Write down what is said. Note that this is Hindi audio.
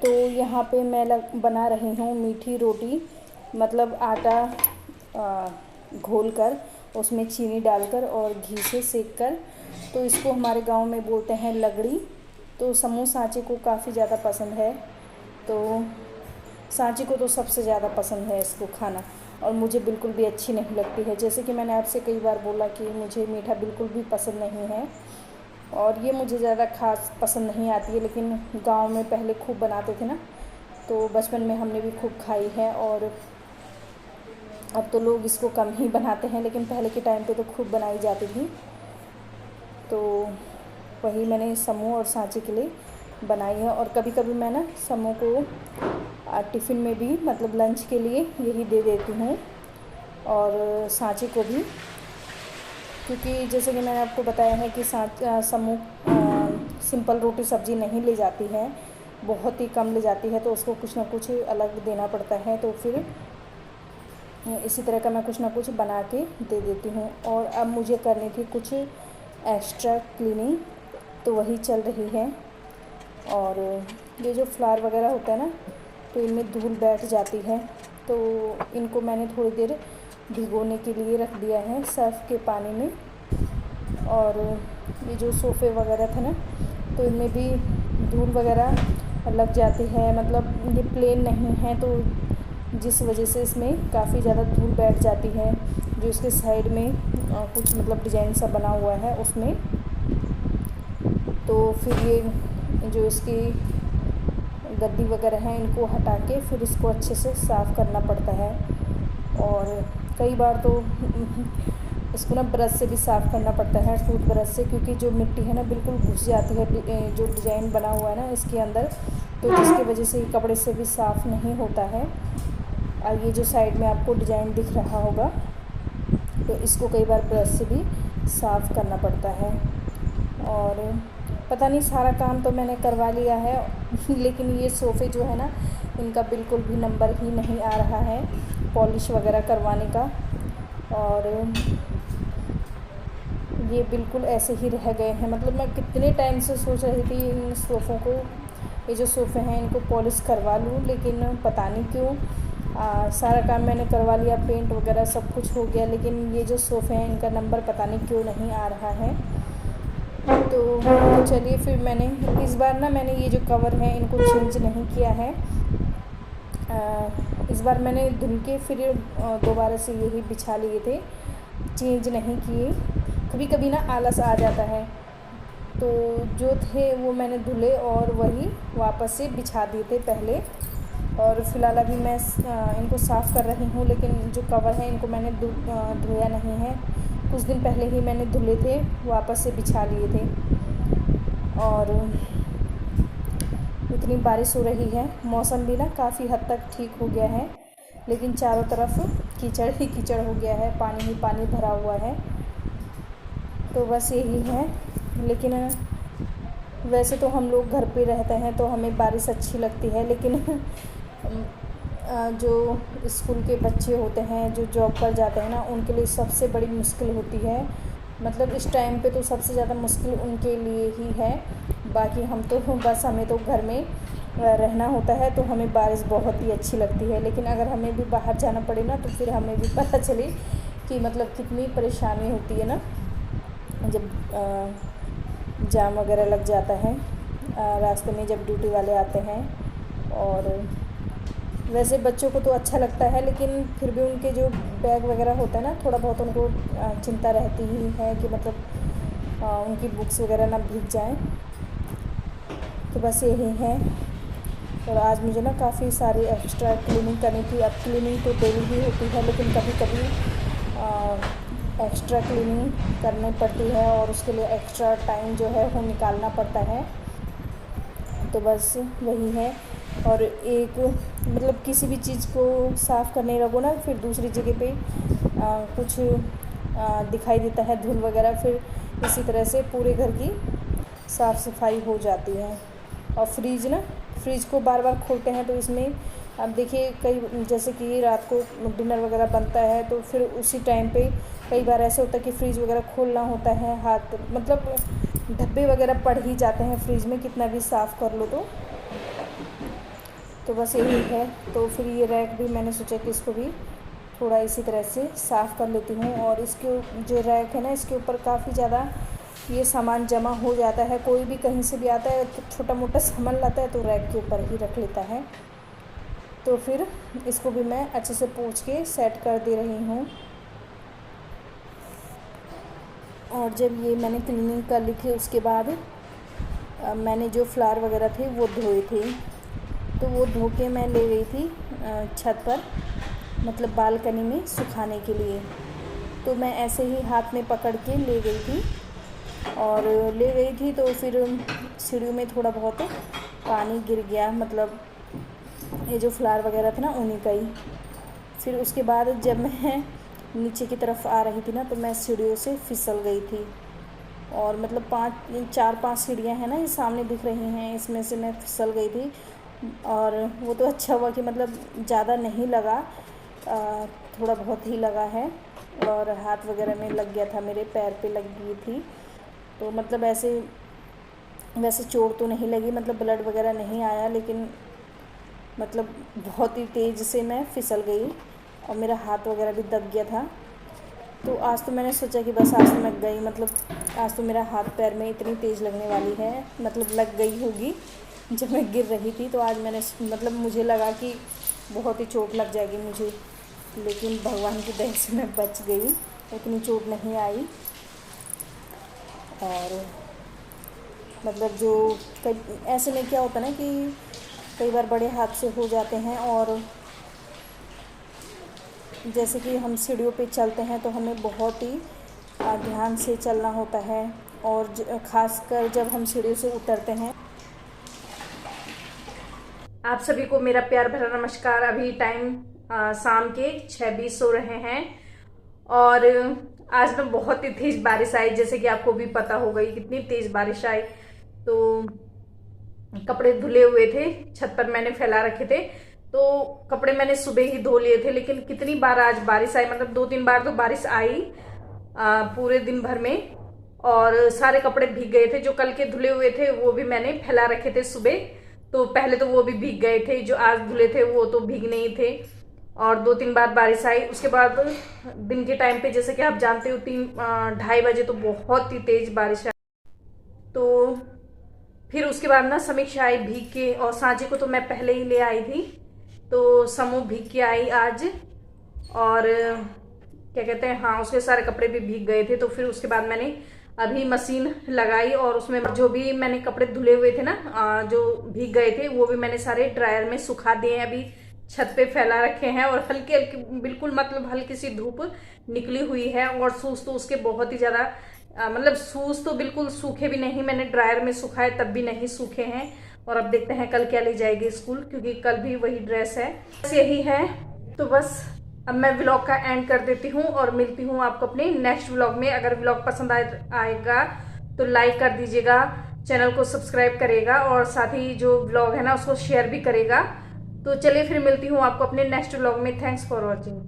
तो यहाँ पे मैं बना रही हूँ मीठी रोटी, मतलब आटा घोल कर उसमें चीनी डालकर और घी से सेक कर। तो इसको हमारे गांव में बोलते हैं लगड़ी। तो समूह सांची को काफ़ी ज़्यादा पसंद है, तो सांची को तो सबसे ज़्यादा पसंद है इसको खाना, और मुझे बिल्कुल भी अच्छी नहीं लगती है। जैसे कि मैंने आपसे कई बार बोला कि मुझे मीठा बिल्कुल भी पसंद नहीं है, और ये मुझे ज़्यादा खास पसंद नहीं आती है। लेकिन गांव में पहले खूब बनाते थे ना, तो बचपन में हमने भी खूब खाई है। और अब तो लोग इसको कम ही बनाते हैं, लेकिन पहले के टाइम पे तो खूब बनाई जाती थी। तो वही मैंने समूह और सांची के लिए बनाई है। और कभी कभी मैं ना समूह को टिफ़िन में भी, मतलब लंच के लिए यही दे देती हूँ, और सांची को भी, क्योंकि जैसे कि मैंने आपको बताया है कि समूह सिंपल रोटी सब्ज़ी नहीं ले जाती है, बहुत ही कम ले जाती है, तो उसको कुछ ना कुछ अलग देना पड़ता है। तो फिर इसी तरह का मैं कुछ ना कुछ बना के दे देती हूँ। और अब मुझे करनी थी कुछ एक्स्ट्रा क्लीनिंग, तो वही चल रही है। और ये जो फ्लावर वगैरह होता है ना, तो इनमें धूल बैठ जाती है, तो इनको मैंने थोड़ी देर भिगोने के लिए रख दिया है सर्फ़ के पानी में। और ये जो सोफ़े वगैरह थे ना, तो इनमें भी धूल वगैरह लग जाती है, मतलब ये प्लेन नहीं है, तो जिस वजह से इसमें काफ़ी ज़्यादा धूल बैठ जाती है। जो इसके साइड में कुछ मतलब डिज़ाइन सा बना हुआ है उसमें, तो फिर ये जो इसकी गद्दी वगैरह हैं इनको हटा के फिर इसको अच्छे से साफ़ करना पड़ता है। और कई बार तो इसको ना ब्रश से भी साफ़ करना पड़ता है, टूथ ब्रश से, क्योंकि जो मिट्टी है ना बिल्कुल घुस जाती है जो डिज़ाइन बना हुआ है ना इसके अंदर, तो जिसकी वजह से कपड़े से भी साफ़ नहीं होता है। और ये जो साइड में आपको डिज़ाइन दिख रहा होगा, तो इसको कई बार ब्रश से भी साफ़ करना पड़ता है। और पता नहीं, सारा काम तो मैंने करवा लिया है लेकिन ये सोफ़े जो है ना, इनका बिल्कुल भी नंबर ही नहीं आ रहा है पॉलिश वगैरह करवाने का। और ये बिल्कुल ऐसे ही रह गए हैं। मतलब मैं कितने टाइम से सोच रही थी इन सोफ़ों को, ये जो सोफ़े हैं इनको पॉलिश करवा लूँ, लेकिन पता नहीं क्यों सारा काम मैंने करवा लिया, पेंट वगैरह सब कुछ हो गया, लेकिन ये जो सोफ़े हैं इनका नंबर पता नहीं क्यों नहीं आ रहा है। तो चलिए फिर मैंने इस बार ना, मैंने ये जो कवर है इनको चेंज नहीं किया है। इस बार मैंने धुल के फिर दोबारा से यही बिछा लिए थे, चेंज नहीं किए। कभी कभी ना आलस आ जाता है, तो जो थे वो मैंने धुले और वही वापस से बिछा दिए थे पहले। और फ़िलहाल अभी मैं इनको साफ़ कर रही हूँ, लेकिन जो कवर है इनको मैंने धोया नहीं है। कुछ दिन पहले ही मैंने धुले थे, वापस से बिछा लिए थे। और इतनी बारिश हो रही है, मौसम भी ना काफ़ी हद तक ठीक हो गया है, लेकिन चारों तरफ कीचड़ ही कीचड़ हो गया है, पानी ही पानी भरा हुआ है। तो बस यही है। लेकिन वैसे तो हम लोग घर पे रहते हैं तो हमें बारिश अच्छी लगती है, लेकिन जो स्कूल के बच्चे होते हैं, जो जॉब पर जाते हैं ना, उनके लिए सबसे बड़ी मुश्किल होती है। मतलब इस टाइम पे तो सबसे ज़्यादा मुश्किल उनके लिए ही है। बाकी हम तो बस, हमें तो घर में रहना होता है, तो हमें बारिश बहुत ही अच्छी लगती है। लेकिन अगर हमें भी बाहर जाना पड़े ना, तो फिर हमें भी पता चले कि मतलब कितनी परेशानी होती है ना, जब जाम वगैरह लग जाता है रास्ते में, जब ड्यूटी वाले आते हैं। और वैसे बच्चों को तो अच्छा लगता है, लेकिन फिर भी उनके जो बैग वगैरह होता है ना, थोड़ा बहुत उनको चिंता रहती ही है कि मतलब उनकी बुक्स वगैरह ना भीग जाएं। तो बस यही है। और आज मुझे ना काफ़ी सारी एक्स्ट्रा क्लीनिंग करनी थी। अब क्लीनिंग तो डेली ही होती है, लेकिन कभी कभी एक्स्ट्रा क्लीनिंग करनी पड़ती है, और उसके लिए एक्स्ट्रा टाइम जो है वो निकालना पड़ता है। तो बस वही है। और एक मतलब किसी भी चीज़ को साफ़ करने लगो ना, फिर दूसरी जगह पे कुछ दिखाई देता है धूल वगैरह, फिर इसी तरह से पूरे घर की साफ़ सफाई हो जाती है। और फ्रिज को बार बार खोलते हैं, तो इसमें अब देखिए, जैसे कि रात को डिनर वगैरह बनता है, तो फिर उसी टाइम पे कई बार ऐसे होता है कि फ्रिज वगैरह खोलना होता है, हाथ मतलब धब्बे वगैरह पड़ ही जाते हैं फ्रिज में, कितना भी साफ़ कर लो। तो बस यही है। तो फिर ये रैक भी मैंने सोचा कि इसको भी थोड़ा इसी तरह से साफ़ कर लेती हूँ। और इसके जो रैक है ना, इसके ऊपर काफ़ी ज़्यादा ये सामान जमा हो जाता है। कोई भी कहीं से भी आता है तो छोटा मोटा सामान लाता है तो रैक के ऊपर ही रख लेता है। तो फिर इसको भी मैं अच्छे से पोंछ के सेट कर दे रही हूँ। और जब ये मैंने क्लीनिंग कर ली थी उसके बाद मैंने जो फ्लावर वगैरह थे वो धोए थे, तो वो धो के मैं ले गई थी छत पर, मतलब बालकनी में सुखाने के लिए। तो मैं ऐसे ही हाथ में पकड़ के ले गई थी और ले गई थी तो फिर सीढ़ियों में थोड़ा बहुत पानी गिर गया, मतलब ये जो फ्लावर वगैरह थे ना उन्हीं का ही। फिर उसके बाद जब मैं नीचे की तरफ आ रही थी ना तो मैं सीढ़ियों से फिसल गई थी। और मतलब 4-5 सीढ़ियाँ हैं ना, ये सामने दिख रही हैं, इसमें से मैं फिसल गई थी। और वो तो अच्छा हुआ कि मतलब ज़्यादा नहीं लगा, थोड़ा बहुत ही लगा है। और हाथ वगैरह में लग गया था, मेरे पैर पे लग गई थी। तो मतलब वैसे चोट तो नहीं लगी, मतलब ब्लड वगैरह नहीं आया, लेकिन मतलब बहुत ही तेज़ से मैं फिसल गई और मेरा हाथ वगैरह भी दब गया था। तो आज तो मैंने सोचा कि बस आज तो मैं गई, मतलब आज तो मेरा हाथ पैर में इतनी तेज़ लगने वाली है, मतलब लग गई होगी जब मैं गिर रही थी। तो आज मैंने मतलब मुझे लगा कि बहुत ही चोट लग जाएगी मुझे, लेकिन भगवान की दया से मैं बच गई, उतनी चोट नहीं आई। और मतलब जो कई ऐसे में क्या होता है ना कि कई बार बड़े हादसे हो जाते हैं। और जैसे कि हम सीढ़ियों पे चलते हैं तो हमें बहुत ही ध्यान से चलना होता है, और ख़ासकर जब हम सीढ़ियों से उतरते हैं। आप सभी को मेरा प्यार भरा नमस्कार। अभी टाइम शाम के 6:20 हो रहे हैं और आज ना बहुत ही तेज बारिश आई, जैसे कि आपको भी पता होगा कि कितनी तेज बारिश आई। तो कपड़े धुले हुए थे, छत पर मैंने फैला रखे थे, तो कपड़े मैंने सुबह ही धो लिए थे। लेकिन कितनी बार आज बारिश आई, मतलब 2-3 बार तो बारिश आई पूरे दिन भर में, और सारे कपड़े भीग गए थे। जो कल के धुले हुए थे वो भी मैंने फैला रखे थे सुबह, तो पहले तो वो भी भीग गए थे। जो आज धुले थे वो तो भीग नहीं थे। और 2-3 बार बारिश आई। उसके बाद दिन के टाइम पे, जैसे कि आप जानते हो, 3-2:30 बजे तो बहुत ही तेज बारिश आई। तो फिर उसके बाद ना समीक्षा आई भीग के, और सांची को तो मैं पहले ही ले आई थी, तो समूह भीग के आई आज। और क्या कहते हैं, हाँ, उसके सारे कपड़े भी भीग गए थे। तो फिर उसके बाद मैंने अभी मशीन लगाई और उसमें जो भी मैंने कपड़े धुले हुए थे ना, जो भीग गए थे, वो भी मैंने सारे ड्रायर में सुखा दिए हैं। अभी छत पे फैला रखे हैं और हल्की हल्की, बिल्कुल मतलब हल्की सी धूप निकली हुई है। और शूज तो उसके बहुत ही ज़्यादा, मतलब शूज तो बिल्कुल सूखे भी नहीं, मैंने ड्रायर में सुखाए तब भी नहीं सूखे हैं। और अब देखते हैं कल क्या ले जाएगी स्कूल, क्योंकि कल भी वही ड्रेस है। बस यही है। तो बस अब मैं व्लॉग का एंड कर देती हूँ और मिलती हूँ आपको अपने नेक्स्ट व्लॉग में। अगर व्लॉग पसंद आएगा तो लाइक कर दीजिएगा, चैनल को सब्सक्राइब करेगा, और साथ ही जो व्लॉग है ना उसको शेयर भी करेगा। तो चलिए फिर मिलती हूँ आपको अपने नेक्स्ट व्लॉग में। Thanks for watching.